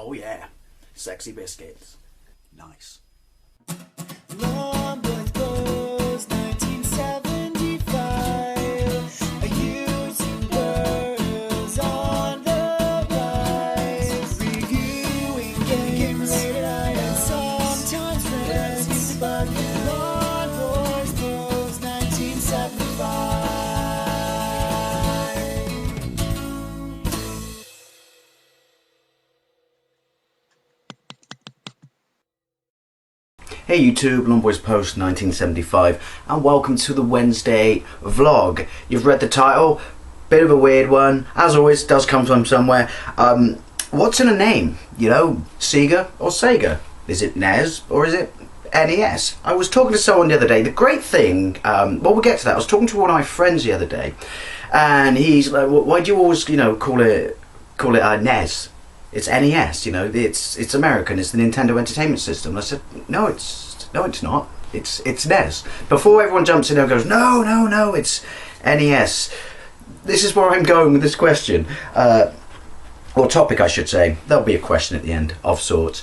Oh yeah, sexy biscuits. Nice. Long was 1975. A YouTuber is on the rise. Reviewing games late at night and sometimes friends. But Long was 1975. Hey YouTube, Longboys Post 1975, and welcome to the Wednesday vlog. You've read the title, bit of a weird one, as always, does come from somewhere. What's in a name? You know, SEGA or SEGA? Is it NES or is it NES? I was talking to someone the other day. The great thing, well, we'll get to that. I was talking to one of my friends the other day, and he's like, why do you always, you know, call it NES? It's NES, you know, it's American, it's the Nintendo Entertainment System. I said, no, it's not. It's NES. Before everyone jumps in and goes, no, it's NES. This is where I'm going with this question. Or topic, I should say. There'll be a question at the end, of sorts.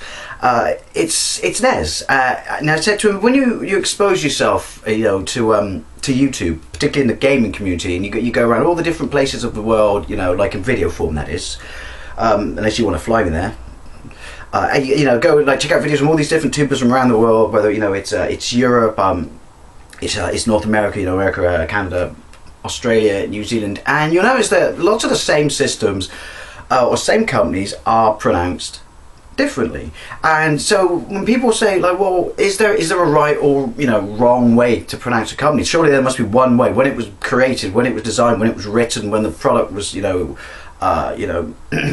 It's NES. Now, I said to him, when you expose yourself, you know, to YouTube, particularly in the gaming community, and you go around all the different places of the world, you know, like in video form, that is. Unless you want to fly me there, you know, go like check out videos from all these different tubers from around the world. Whether you know it's Europe, it's North America, you know, America, Canada, Australia, New Zealand, and you'll notice that lots of the same systems or same companies are pronounced differently. And so when people say like, well, is there a right or, you know, wrong way to pronounce a company? Surely there must be one way. When it was created, when it was designed, when it was written, when the product was, you know,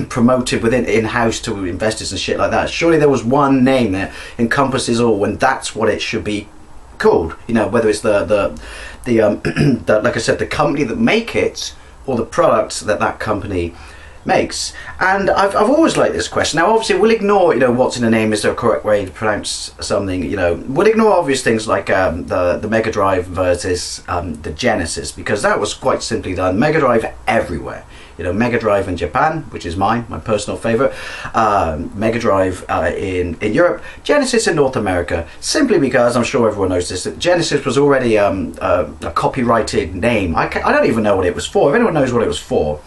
promoted within in-house to investors and shit like that. Surely there was one name that encompasses all, and that's what it should be called. You know, whether it's the like I said, the company that make it, or the products that company makes. And I've always liked this question. Now, obviously, we'll ignore, you know, what's in a name. Is there a correct way to pronounce something? You know, we'll ignore obvious things like the Mega Drive versus the Genesis, because that was quite simply done. Mega Drive everywhere. You know, Mega Drive in Japan, which is my personal favorite. Mega Drive in Europe. Genesis in North America, simply because I'm sure everyone knows this, that Genesis was already a copyrighted name. I don't even know what it was for. If anyone knows what it was for,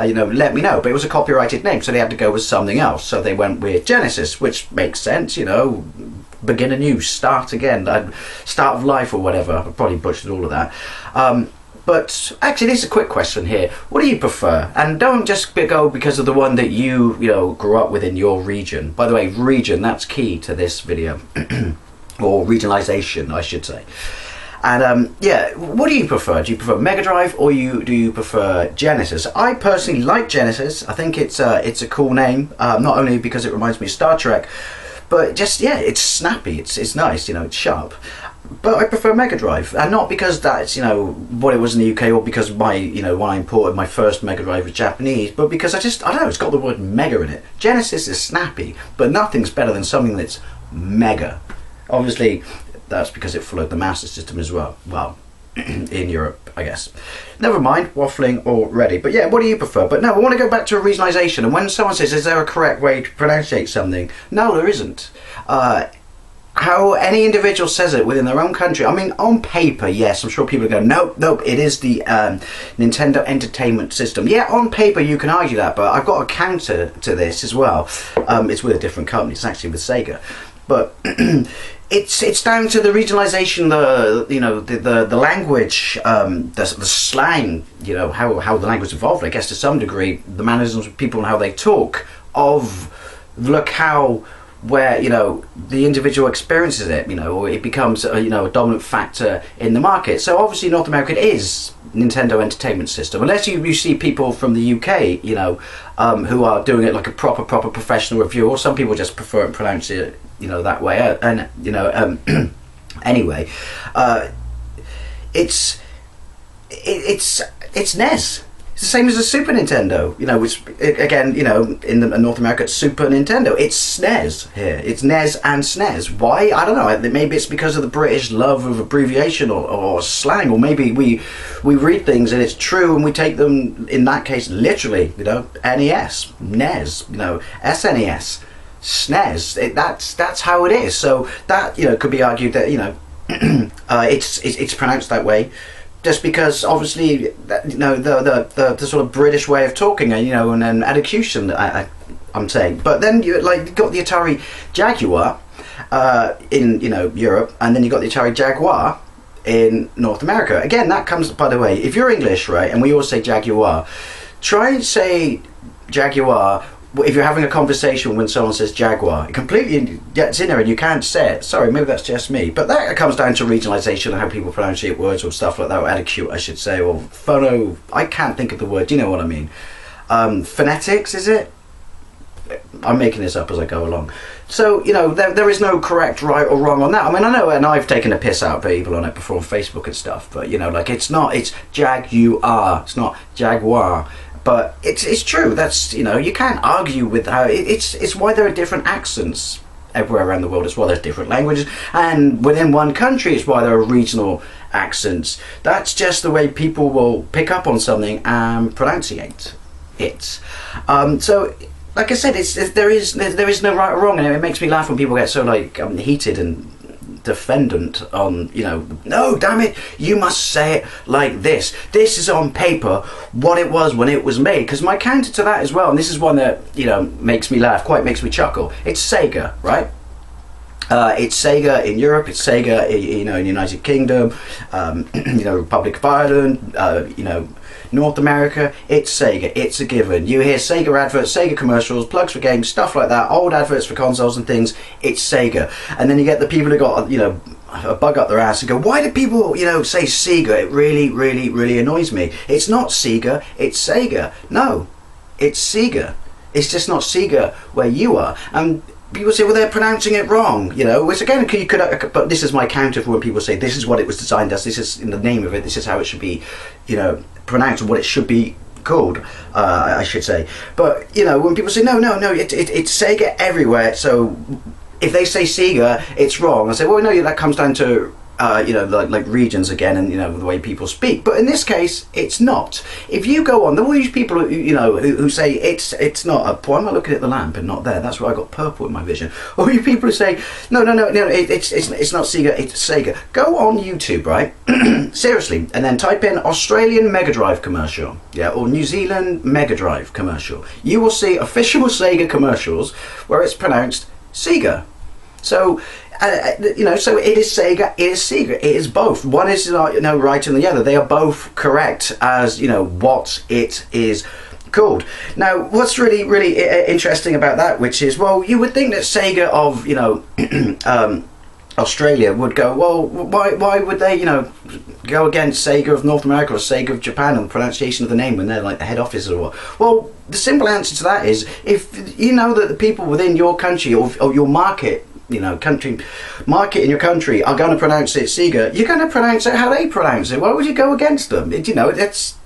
you know, let me know. But it was a copyrighted name, so they had to go with something else. So they went with Genesis, which makes sense, you know, begin anew, start again, start of life or whatever. I probably butchered all of that. But actually, this is a quick question here. What do you prefer? And don't just go because of the one that you know, grew up with in your region. By the way, region, that's key to this video. Or regionalization, I should say. And yeah, what do you prefer? Do you prefer Mega Drive or do you prefer Genesis? I personally like Genesis. I think it's a cool name, not only because it reminds me of Star Trek, but just, yeah, it's snappy, it's nice, you know, it's sharp. But I prefer Mega Drive, and not because that's, you know, what it was in the UK, or because my, you know, when I imported my first Mega Drive was Japanese, but because I don't know, it's got the word mega in it. Genesis is snappy, but nothing's better than something that's mega. Obviously, that's because it followed the Master System as well. Well, in Europe, I guess. Never mind, waffling already. But yeah, what do you prefer? But no, I want to go back to regionalization, and when someone says, is there a correct way to pronunciate something? No, there isn't. How any individual says it within their own country. I mean, on paper, yes, I'm sure people go, nope, it is the Nintendo Entertainment System. Yeah, on paper you can argue that, but I've got a counter to this as well. It's with a different company. It's actually with Sega, but it's down to the regionalization, the language, the slang. You know, how the language evolved. I guess to some degree, the mannerisms of people and how they talk. Of look how. Where, you know, the individual experiences it, you know, or it becomes a, you know, a dominant factor in the market. So obviously North America is Nintendo Entertainment System, unless you see people from the UK, you know, who are doing it like a proper professional review, or some people just prefer and pronounce it, you know, that way. And you know, anyway, it's NES. It's the same as the Super Nintendo, you know, which, again, you know, in North America, it's Super Nintendo. It's SNES here. It's NES and SNES. Why? I don't know. Maybe it's because of the British love of abbreviation or slang, or maybe we read things and it's true and we take them, in that case, literally, you know, NES, NES, you know, SNES. SNES. That's how it is. So that, you know, could be argued that, you know, it's pronounced that way just because obviously that, you know, the sort of British way of talking, you know, and then elocution, I'm saying. But then you got the Atari Jaguar in, you know, Europe, and then you got the Atari Jaguar in North America. Again, that comes, by the way, if you're English, right, and we all say Jaguar, try and say Jaguar if you're having a conversation when someone says Jaguar. It completely gets in there and you can't say it. Sorry, maybe that's just me. But that comes down to regionalisation and how people pronunciate words or stuff like that, or eloquent, I should say, or phono... I can't think of the word, you know what I mean. Phonetics, is it? I'm making this up as I go along. So, you know, there is no correct right or wrong on that. I mean, I know, and I've taken a piss out of people on it before on Facebook and stuff, but, you know, like, it's Jaguar, it's not Jaguar. But it's true. That's, you know, you can't argue with how it's why there are different accents everywhere around the world. It's why there's different languages, and within one country, it's why there are regional accents. That's just the way people will pick up on something and pronunciate it. So, like I said, there is no right or wrong, and it makes me laugh when people get so like heated and defendant on, you know, no, damn it, you must say it like this. This is on paper what it was when it was made. Because my counter to that as well, and this is one that, you know, makes me laugh, quite makes me chuckle. It's Sega, right? It's Sega in Europe. It's Sega, you know, in the United Kingdom, you know, Republic of Ireland, you know, North America. It's Sega. It's a given. You hear Sega adverts, Sega commercials, plugs for games, stuff like that. Old adverts for consoles and things. It's Sega. And then you get the people who got, you know, a bug up their ass and go, why do people, you know, say Sega? It really, really, really annoys me. It's not Sega. It's Sega. No, it's Sega. It's just not Sega where you are. And people say, well, they're pronouncing it wrong, you know, which again, you could, but this is my counter for when people say this is what it was designed as, this is in the name of it, this is how it should be, you know, pronounced, or what it should be called, I should say. But, you know, when people say, no, it's Sega everywhere, so if they say Sega, it's wrong. I say, well, no, that comes down to, you know, like regions again, and, you know, the way people speak. But in this case, it's not. If you go on, all these people who, you know, who say it's not. Why am I looking at the lamp and not there? That's why I got purple in my vision. Or you people who say no, it's not Sega, it's Sega. Go on YouTube, right? Seriously, and then type in Australian Mega Drive commercial, yeah, or New Zealand Mega Drive commercial. You will see official Sega commercials where it's pronounced Sega. So, you know, so it is Sega, it is Sega, it is both. One is, you know, right and the other. They are both correct as, you know, what it is called. Now, what's really, really interesting about that, which is, well, you would think that Sega of, you know, Australia would go, well, why would they, you know, go against Sega of North America or Sega of Japan and the pronunciation of the name when they're like the head office or what? Well, the simple answer to that is, if you know that the people within your country or your market, you know, market in your country are going to pronounce it Sega, you're going to pronounce it how they pronounce it. Why would you go against them? You know, that's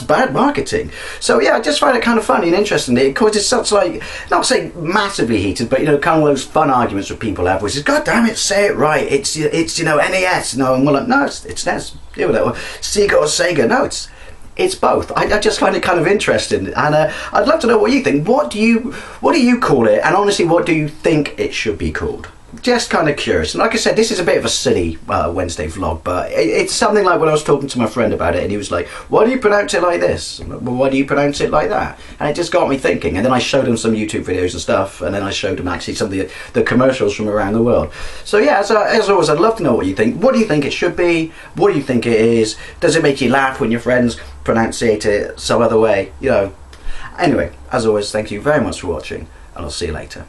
bad marketing. So yeah, I just find it kind of funny and interesting. It causes such, like, not say massively heated, but, you know, kind of those fun arguments that people have, which is, God damn it, say it right. It's you know, NES. No, and we're like, no, it's NES. Deal with it. Or SEGA or SEGA. No, it's both. I just find it kind of interesting, and I'd love to know what you think. What do you call it? And honestly, what do you think it should be called? Just kind of curious. And like I said, this is a bit of a silly Wednesday vlog, but it's something like when I was talking to my friend about it, and he was like, why do you pronounce it like this? I'm like, well, why do you pronounce it like that? And it just got me thinking. And then I showed him some YouTube videos and stuff, and then I showed him actually some of the commercials from around the world. So yeah, as always, I'd love to know what you think. What do you think it should be? What do you think it is? Does it make you laugh when your friends pronunciate it some other way? You know. Anyway, as always, thank you very much for watching, and I'll see you later.